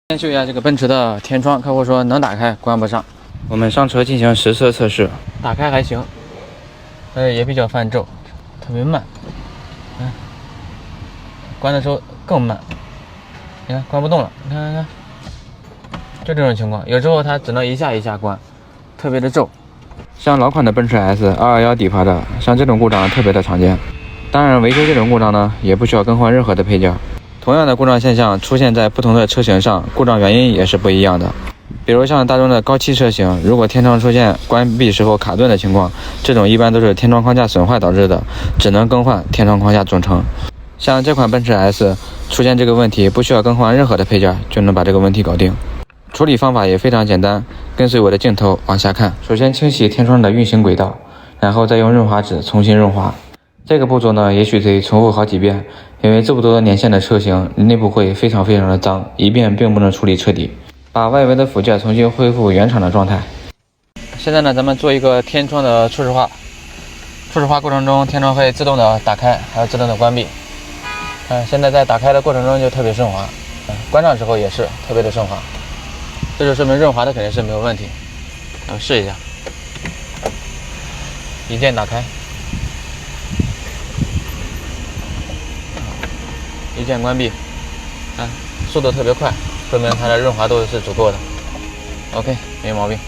先秀一下这个奔驰的天窗，客户说能打开，关不上。我们上车进行实测测试，打开还行，也比较泛皱，特别慢。关的时候更慢，你看关不动了，你看，就这种情况，有时候它只能一下一下关，特别的皱。像老款的奔驰 S221底盘的，像这种故障特别的常见。当然，维修这种故障呢，也不需要更换任何的配件。同样的故障现象出现在不同的车型上，故障原因也是不一样的。比如像大众的高7车型，如果天窗出现关闭时候卡顿的情况，这种一般都是天窗框架损坏导致的，只能更换天窗框架总成。像这款奔驰 S 出现这个问题，不需要更换任何的配件就能把这个问题搞定。处理方法也非常简单，跟随我的镜头往下看。首先清洗天窗的运行轨道，然后再用润滑脂重新润滑。这个步骤呢，也许得重复好几遍，因为这么多年限的车型，内部会非常的脏，一遍并不能处理彻底。把外围的附件重新恢复原厂的状态。现在呢，咱们做一个天窗的初始化。初始化过程中，天窗会自动的打开，还有自动的关闭。现在在打开的过程中就特别顺滑，关上之后也是特别的顺滑，这就说明润滑的肯定是没有问题。试一下，一键打开。一键关闭，速度特别快，说明它的润滑度是足够的。OK， 没毛病。